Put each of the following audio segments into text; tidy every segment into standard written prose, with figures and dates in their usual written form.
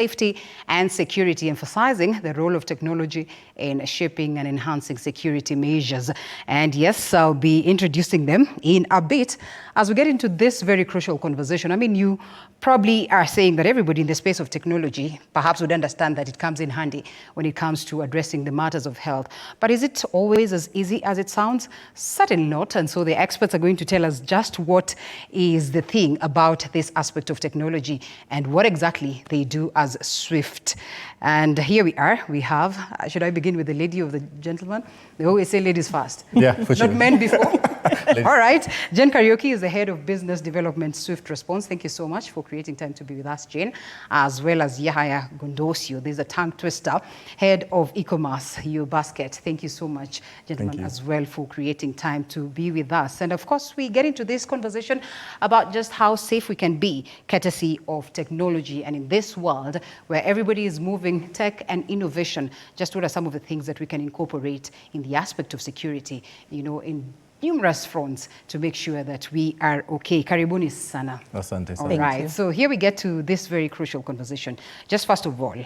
safety and security, emphasizing the role of technology in shaping and enhancing security measures. And yes, I'll be introducing them in a bit as we get into this very crucial conversation. I mean, you probably are saying that everybody in the space of technology perhaps would understand that it comes in handy when it comes to addressing the matters of health. But is it always as easy as it sounds? Certainly not. And so the experts are going to tell us just what is the thing about this aspect of technology and what exactly they do as Swift. And here we are. We have, should I begin with the lady or the gentleman? They always say ladies first. Yeah, for sure. Not men before. All right. Jen Karaoke is the head of business development, Swift Response. Thank you so much for creating time to be with us, Jen, as well as Yahaya Gondosio. There's a tongue twister, head of e-commerce, Your Basket. Thank you so much, gentlemen, as well for creating time to be with us. And of course, we get into this conversation about just how safe we can be, courtesy of technology. And in this world where everybody is moving tech and innovation, just what are some of the things that we can incorporate in the aspect of security, you know, in numerous fronts to make sure that we are okay. Karibuni sana. Asante. All right. So here we get to this very crucial conversation. Just first of all,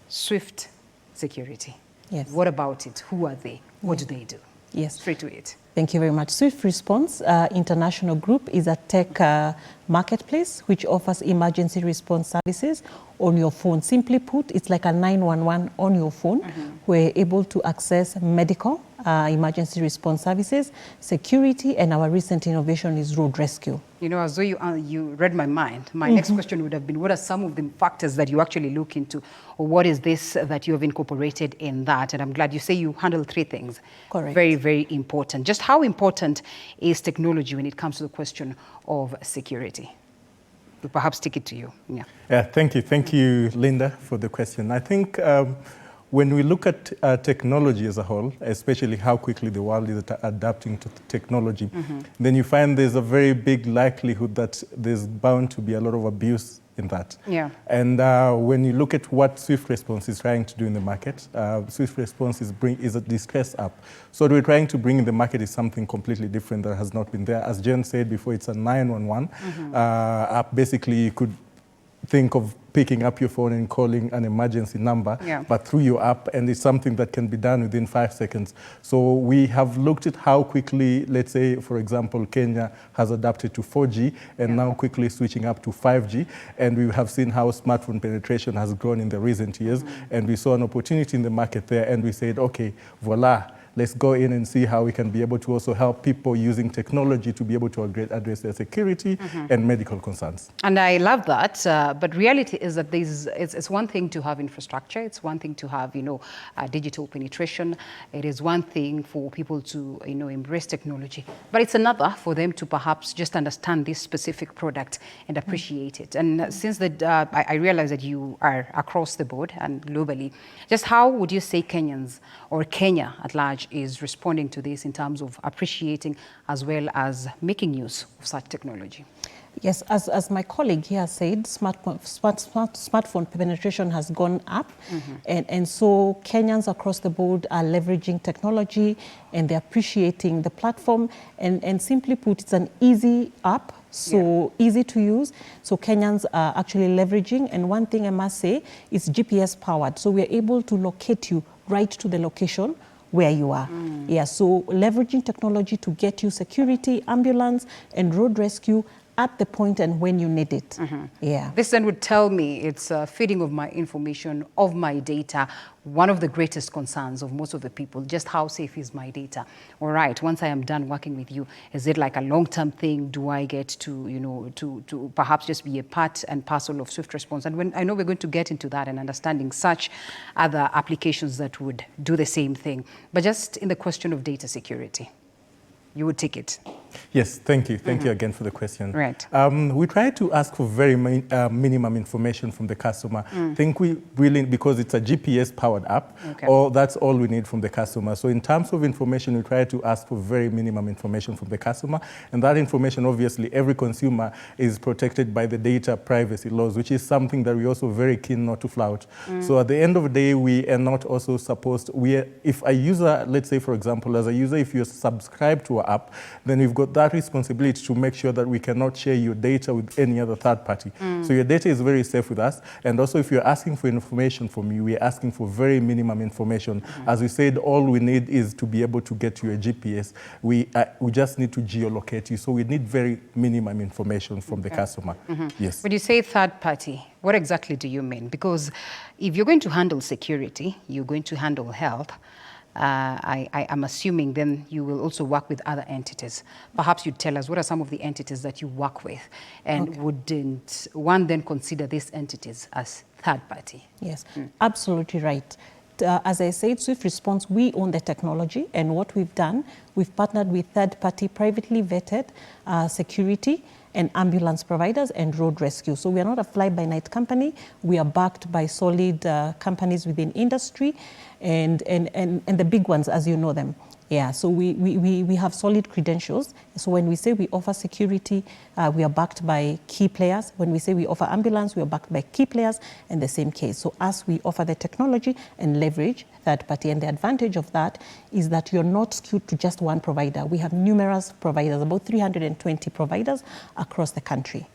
Swift security. Yes. What about it? Who are they? What do they do? Yes. Straight to it. Thank you very much. Swift Response International Group is a tech marketplace which offers emergency response services on your phone. Simply put, it's like a 911 on your phone. We're able to access medical emergency response services, security, and our recent innovation is road rescue. You know, as though you read my mind, my next question would have been, what are some of the factors that you actually look into? Or what is this that you have incorporated in that? And I'm glad you say you handle three things. Correct. Very, very important. Just how important is technology when it comes to the question of security? We'll perhaps take it to you. Yeah, thank you. Thank you, Linda, for the question. I think when we look at technology as a whole, especially how quickly the world is adapting to technology, then you find there's a very big likelihood that there's bound to be a lot of abuse in that. Yeah. And when you look at what Swift Response is trying to do in the market, Swift Response is a distress app. So what we're trying to bring in the market is something completely different that has not been there. As Jen said before, it's a 911 app. Basically, you could think of picking up your phone and calling an emergency number, but through your app, and it's something that can be done within 5 seconds. So we have looked at how quickly, let's say, for example, Kenya has adapted to 4G and now quickly switching up to 5G, and we have seen how smartphone penetration has grown in the recent years, and we saw an opportunity in the market there, and we said, okay, voila, let's go in and see how we can be able to also help people using technology to be able to address their security and medical concerns. And I love that, but reality is that it's one thing to have infrastructure, it's one thing to have, digital penetration, it is one thing for people to, embrace technology, but it's another for them to perhaps just understand this specific product and appreciate it. And since I realize that you are across the board and globally, just how would you say Kenyans or Kenya at large is responding to this in terms of appreciating as well as making use of such technology? Yes, as my colleague here said, smartphone penetration has gone up, and so Kenyans across the board are leveraging technology and they're appreciating the platform, and simply put, it's an easy app, so easy to use. So Kenyans are actually leveraging, and one thing I must say is GPS powered, so we're able to locate you right to the location where you are. Yeah, so leveraging technology to get you security, ambulance, and road rescue at the point and when you need it. Yeah. This then would tell me it's feeding of my information, of my data. One of the greatest concerns of most of the people, just how safe is my data? All right, once I am done working with you, is it like a long-term thing? Do I get to, to perhaps just be a part and parcel of Swift Response? And I know we're going to get into that and understanding such other applications that would do the same thing. But just in the question of data security, you would take it. Yes, thank you. Thank you again for the question. Right. We try to ask for very minimum information from the customer. Think we really, because it's a GPS-powered app, or that's all we need from the customer. So in terms of information, we try to ask for very minimum information from the customer. And that information, obviously, every consumer is protected by the data privacy laws, which is something that we're also very keen not to flout. So at the end of the day, we are not also supposed, if a user, let's say, for example, as a user, if you're subscribed to our app, then we've got got that responsibility to make sure that we cannot share your data with any other third party. So your data is very safe with us. And also, if you're asking for information from you, we're asking for very minimum information. As we said, all we need is to be able to get you a GPS. We just need to geolocate you. So we need very minimum information from the customer. Yes. When you say third party, what exactly do you mean? Because if you're going to handle security, you're going to handle health, I'm assuming then you will also work with other entities. Perhaps you'd tell us what are some of the entities that you work with, and wouldn't one then consider these entities as third party? Yes, absolutely right. As I said, Swift Response, we own the technology, and what we've done, we've partnered with third-party privately vetted security and ambulance providers and road rescue. So we are not a fly-by-night company. We are backed by solid companies within industry and the big ones, as you know them. Yeah, so we have solid credentials. So when we say we offer security, we are backed by key players. When we say we offer ambulance, we are backed by key players in the same case. So as we offer the technology and leverage third party, and the advantage of that is that you're not skewed to just one provider. We have numerous providers, about 320 providers across the country.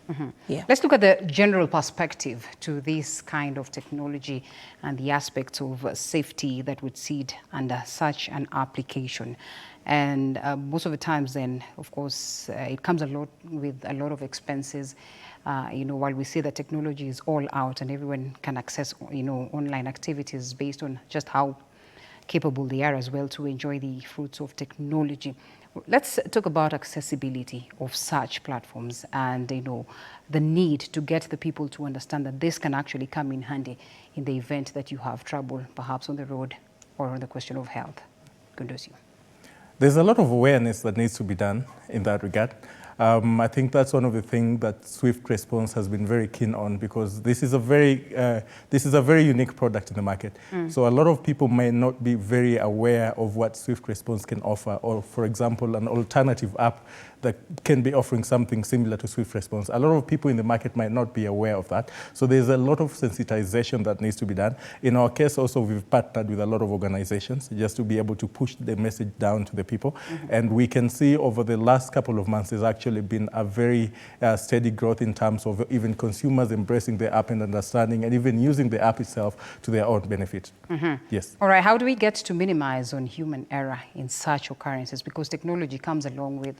Yeah. Let's look at the general perspective to this kind of technology and the aspects of safety that would sit under such an application. And most of the times then, of course, it comes with a lot of expenses. While we say that technology is all out and everyone can access, online activities based on just how capable they are as well to enjoy the fruits of technology. Let's talk about accessibility of such platforms and, the need to get the people to understand that this can actually come in handy in the event that you have trouble, perhaps on the road or on the question of health. Kundusio. There's a lot of awareness that needs to be done in that regard. I think that's one of the things that Swift Response has been very keen on, because this is a very unique product in the market. So a lot of people may not be very aware of what Swift Response can offer, or for example, an alternative app that can be offering something similar to Swift Response. A lot of people in the market might not be aware of that. So there's a lot of sensitization that needs to be done. In our case also, we've partnered with a lot of organizations just to be able to push the message down to the people. And we can see over the last couple of months, there's actually been a very steady growth in terms of even consumers embracing the app and understanding and even using the app itself to their own benefit. Yes. All right, how do we get to minimize on human error in such occurrences? Because technology comes along with,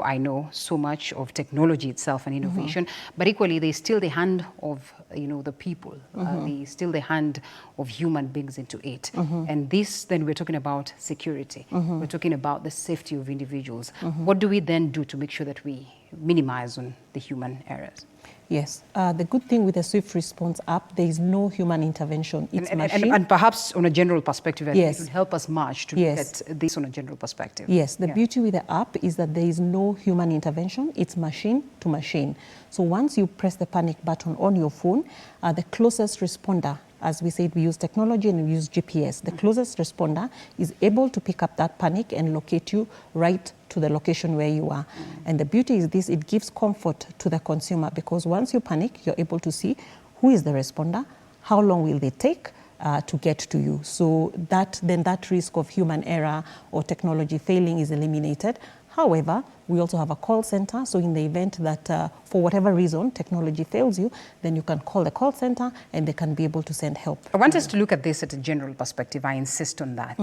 I know so much of technology itself and innovation, but equally there's still the hand of, the people, there's still the hand of human beings into it. And this, then we're talking about security. We're talking about the safety of individuals. What do we then do to make sure that we minimize on the human errors? Yes. The good thing with the Swift Response app, there is no human intervention. It's machine. And perhaps on a general perspective, yes, it will help us much to look at this on a general perspective. Yes. The beauty with the app is that there is no human intervention. It's machine to machine. So once you press the panic button on your phone, the closest responder, as we said, we use technology and we use GPS. The closest responder is able to pick up that panic and locate you right to the location where you are. And the beauty is this, it gives comfort to the consumer, because once you panic, you're able to see who is the responder, how long will they take to get to you. So that risk of human error or technology failing is eliminated. However, we also have a call center, so in the event that for whatever reason technology fails you, then you can call the call center and they can be able to send help. I want us to look at this at a general perspective. I insist on that.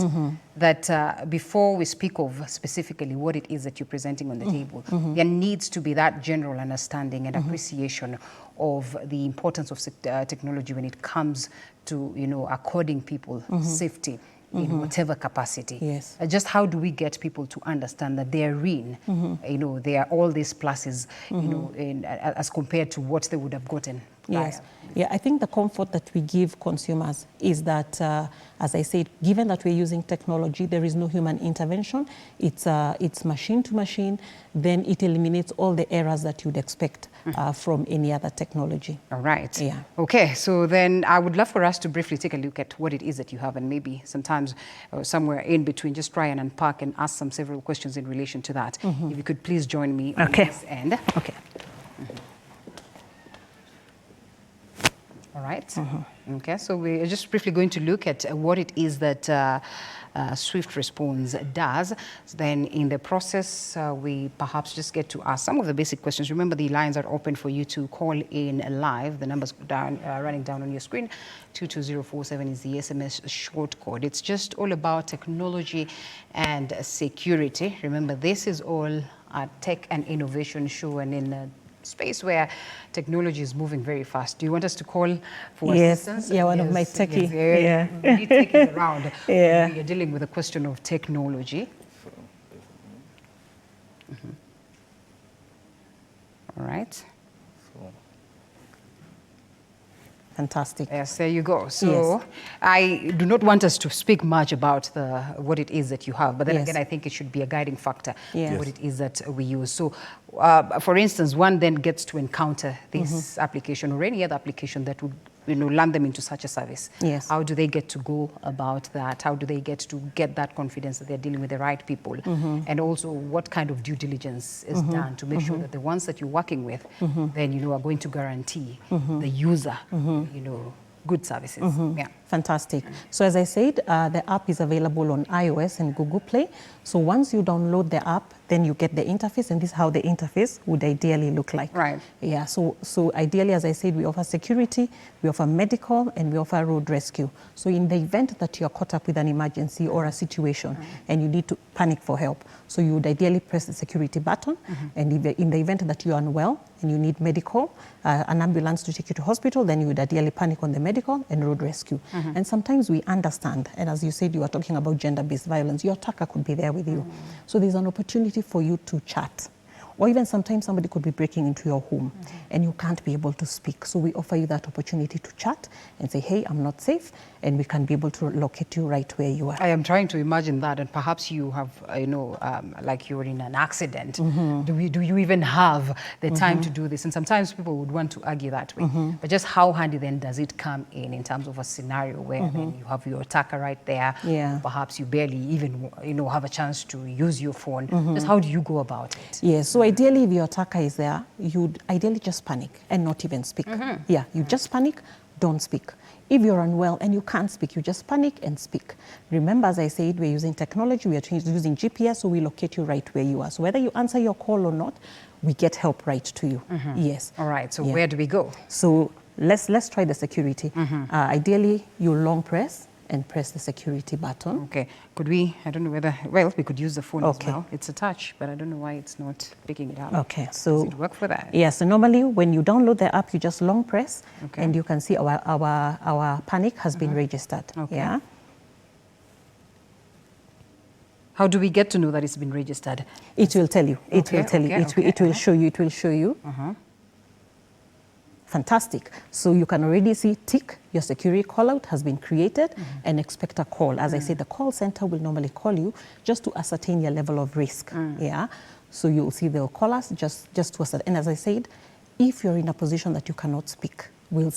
That before we speak of specifically what it is that you're presenting on the table, there needs to be that general understanding and appreciation of the importance of technology when it comes to, according people safety in whatever capacity. Yes. Just how do we get people to understand that they are in, there are all these pluses, as compared to what they would have gotten prior. Yes. Yeah, I think the comfort that we give consumers is that, as I said, given that we're using technology, there is no human intervention. It's machine to machine. Then it eliminates all the errors that you'd expect from any other technology. All right. Yeah. Okay, so then I would love for us to briefly take a look at what it is that you have, and maybe sometimes somewhere in between, just try and unpack and ask several questions in relation to that. If you could please join me on this end. Okay. All right. Okay, so we're just briefly going to look at what it is that Swift Response does. So then in the process, we perhaps just get to ask some of the basic questions. Remember, the lines are open for you to call in live. The numbers running down on your screen. 22047 is the SMS short code. It's just all about technology and security. Remember, this is all a tech and innovation show, and in a space where technology is moving very fast. Do you want us to call for assistance? Yeah, one of my techie. Yes, yeah. We take it around. Yeah. You're dealing with a question of technology. All right. Fantastic. Yes, there you go. So Yes. I do not want us to speak much about what it is that you have, but then Yes. again, I think it should be a guiding factor Yes. what it is that we use. So, for instance, one then gets to encounter this application or any other application that would land them into such a service. Yes. How do they get to go about that? How do they get to get that confidence that they're dealing with the right people? And also, what kind of due diligence is done to make sure that the ones that you're working with, then, are going to guarantee the user, good services. Yeah. Fantastic. So as I said, the app is available on iOS and Google Play. So once you download the app, then you get the interface, and this is how the interface would ideally look like. Right. Yeah, so ideally, as I said, we offer security, we offer medical, and we offer road rescue. So in the event that you're caught up with an emergency or a situation and you need to panic for help, so you would ideally press the security button, and in the event that you're unwell and you need medical, an ambulance to take you to hospital, then you would ideally panic on the medical and road rescue. And sometimes we understand, and as you said, you are talking about gender-based violence, your attacker could be there with you. So there's an opportunity for you to chat. Or even sometimes somebody could be breaking into your home and you can't be able to speak. So we offer you that opportunity to chat and say, hey, I'm not safe, and we can be able to locate you right where you are. I am trying to imagine that, and perhaps you have, like you're in an accident. Do you even have the time to do this? And sometimes people would want to argue that way. But just how handy then does it come in terms of a scenario where then you have your attacker right there, Yeah. perhaps you barely even, have a chance to use your phone. Just how do you go about it? Yes, so ideally if your attacker is there, you'd ideally just panic and not even speak. Yeah, you just panic, don't speak. If you're unwell and you can't speak, you just panic and speak. Remember, as I said, we're using technology, we are using GPS, so we locate you right where you are. So whether you answer your call or not, we get help right to you. Yes. All right, so Yeah. where do we go? So let's try the security. Ideally, you long press and press the security button. Okay, could we, I don't know whether, well, we could use the phone Okay. as well. It's a touch, but I don't know why it's not picking it up. Okay, so Does it work for that? yeah, so normally when you download the app, you just long press, Okay. and you can see our panic has been registered. Okay. Yeah. How do we get to know that it's been registered? It will tell you. It Okay, will tell you. okay, It will, okay, it will show you. It will show you. Fantastic. So you can already see tick, your security call out has been created, and expect a call. As I said, the call center will normally call you just to ascertain your level of risk. Yeah. So you'll see they'll call us just to ascertain. And as I said, if you're in a position that you cannot speak,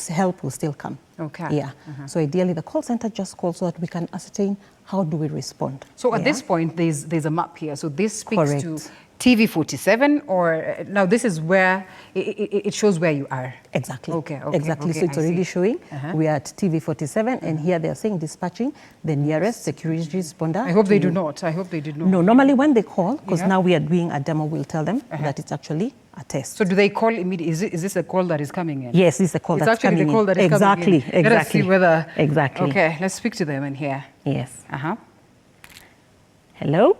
help will still come. Okay. Yeah. So ideally, the call center just calls so that we can ascertain how do we respond. So at Yeah. this point, there's a map here. So this speaks to Correct. TV47, or now this is where it shows where you are. Exactly. Okay, okay, Exactly. okay, So it's I already see. showing. We are at TV47, and here they are saying dispatching the nearest security responder. I hope they to do you. not. I hope they did not. No, normally when they call, because Yeah. now we are doing a demo, we'll tell them that it's actually a test. So do they call immediately? Is this a call that is coming in? Yes, this is the call It's that's actually coming the call in. that is Exactly. coming in. Let us see Exactly. whether... Exactly. Okay, let's speak to them in here. Yes. Hello?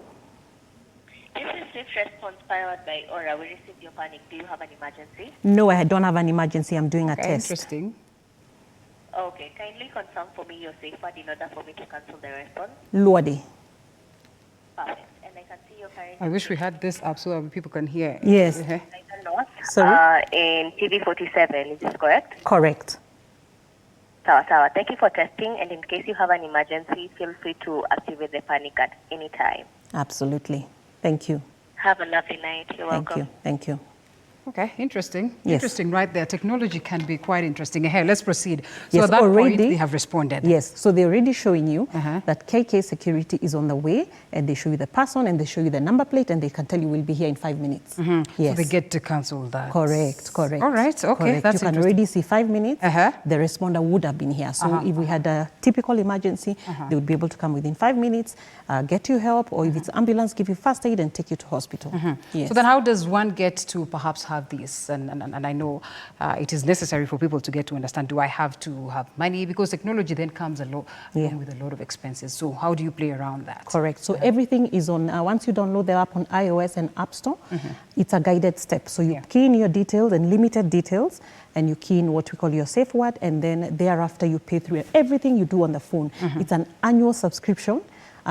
This is Swift Response powered by Aura. We received your panic. Do you have an emergency? No, I don't have an emergency. I'm doing a Okay, test. interesting. Okay, kindly confirm for me your safe word in order for me to cancel the response. Lodi. Perfect. And I can see your current I wish we had this up so that people can hear. Yes. Uh-huh. north Sorry? in TV47. Is this correct? Correct. Sawa. Thank you for testing. And in case you have an emergency, feel free to activate the panic at any time. Absolutely. Thank you. Have a lovely night. You're welcome. Thank you. Thank you. Okay, interesting. Yes. Interesting, right there. Technology can be quite interesting. Hey, let's proceed. So Yes, at that already, point, they have responded. Yes, so they're already showing you Uh-huh. that KK security is on the way, and they show you the person, and they show you the number plate, and they can tell you we'll be here in 5 minutes. Yes. So they get to cancel that. Correct. All right, okay, Correct. that's You can interesting. already see 5 minutes, Uh-huh. the responder would have been here. So if we had a typical emergency, they would be able to come within 5 minutes, get you help, or if it's ambulance, give you first aid and take you to hospital. Yes. So then how does one get to perhaps have this? And I know it is necessary for people to get to understand, do I have to have money? Because technology then comes along with a lot of expenses. So how do you play around that? Correct. So everything is on, once you download the app on iOS and App Store, it's a guided step. So you key in your details and limited details, and you key in what we call your safe word, and then thereafter you pay through everything you do on the phone. It's an annual subscription.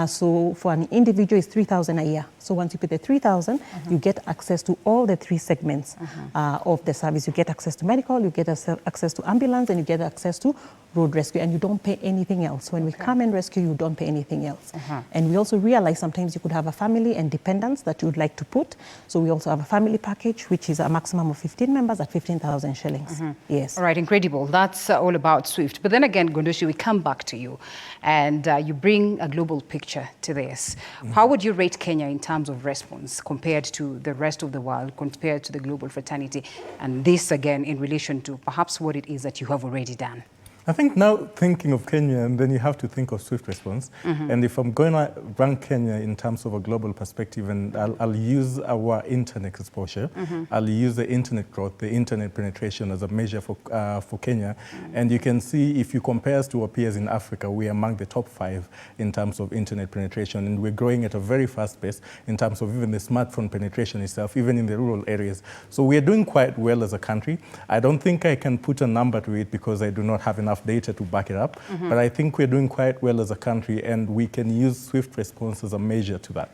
So for an individual, it's 3,000 a year. So once you pay the 3,000, you get access to all the 3 segments of the service. You get access to medical, you get access to ambulance, and you get access to road rescue, and you don't pay anything else. When we come and rescue, you don't pay anything else. And we also realize sometimes you could have a family and dependents that you would like to put. So we also have a family package, which is a maximum of 15 members at 15,000 shillings. Yes. All right, incredible. That's all about Swift. But then again, Gondoshi, we come back to you, and you bring a global picture to this. How would you rate Kenya in terms of response compared to the rest of the world, compared to the global fraternity? And this, again, in relation to perhaps what it is that you have already done. I think now thinking of Kenya, and then you have to think of swift response. And if I'm going to rank Kenya in terms of a global perspective, and I'll use our internet exposure, I'll use the internet growth, the internet penetration as a measure for Kenya. And you can see if you compare us to our peers in Africa, we are among the top 5 in terms of internet penetration. And we're growing at a very fast pace in terms of even the smartphone penetration itself, even in the rural areas. So we are doing quite well as a country. I don't think I can put a number to it because I do not have enough data to back it up, but I think we're doing quite well as a country, and we can use swift response as a measure to that.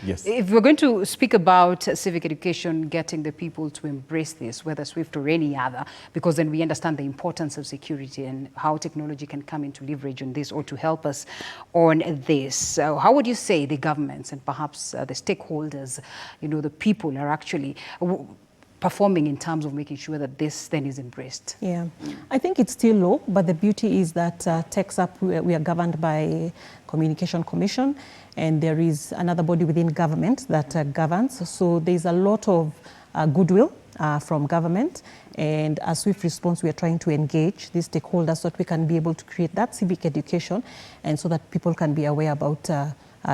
Yes. If we're going to speak about civic education, getting the people to embrace this, whether Swift or any other, because then we understand the importance of security and how technology can come into leverage on this or to help us on this. So how would you say the governments and perhaps the stakeholders, the people are actually performing in terms of making sure that this then is embraced? Yeah, I think it's still low, but the beauty is that TechSAP, we are governed by Communication Commission, and there is another body within government that governs. So there's a lot of goodwill from government, and as Swift Response, we are trying to engage these stakeholders so that we can be able to create that civic education, and so that people can be aware about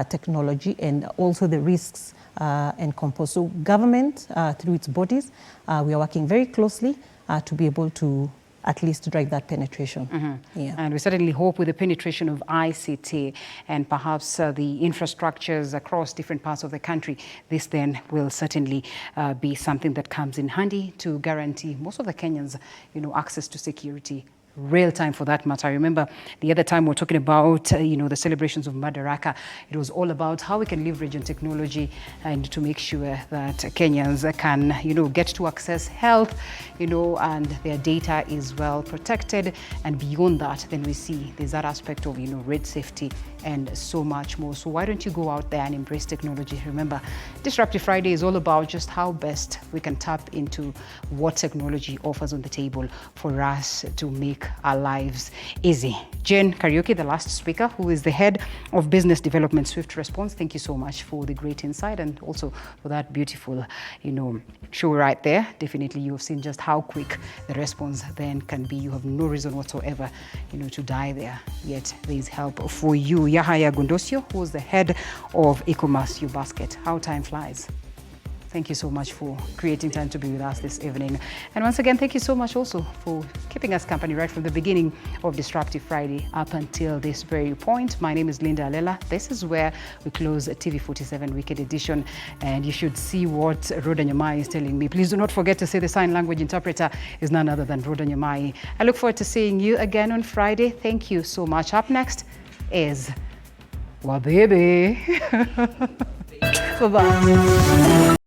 technology and also the risks and compose. So government, through its bodies, we are working very closely to be able to at least drive that penetration. Yeah. And we certainly hope with the penetration of ICT and perhaps the infrastructures across different parts of the country, this then will certainly be something that comes in handy to guarantee most of the Kenyans, access to security real time for that matter. I remember the other time we were talking about, the celebrations of Madaraka. It was all about how we can leverage on technology and to make sure that Kenyans can, get to access health, and their data is well protected. And beyond that, then we see there's that aspect of, road safety and so much more. So why don't you go out there and embrace technology? Remember, Disruptive Friday is all about just how best we can tap into what technology offers on the table for us to make our lives easy. Jane Karaoke, the last speaker, who is the head of business development, Swift Response. Thank you so much for the great insight and also for that beautiful, show right there. Definitely, you have seen just how quick the response then can be. You have no reason whatsoever, to die there. Yet there is help for you. Yahaya Gundosio, who is the head of e-commerce, Your Basket. How time flies. Thank you so much for creating time to be with us this evening. And once again, thank you so much also for keeping us company right from the beginning of Disruptive Friday up until this very point. My name is Linda Alela. This is where we close TV47 Weekend Edition. And you should see what Rhoda Nyamai is telling me. Please do not forget to say the sign language interpreter is none other than Rhoda Nyamai. I look forward to seeing you again on Friday. Thank you so much. Up next is Wabebe. Bye-bye.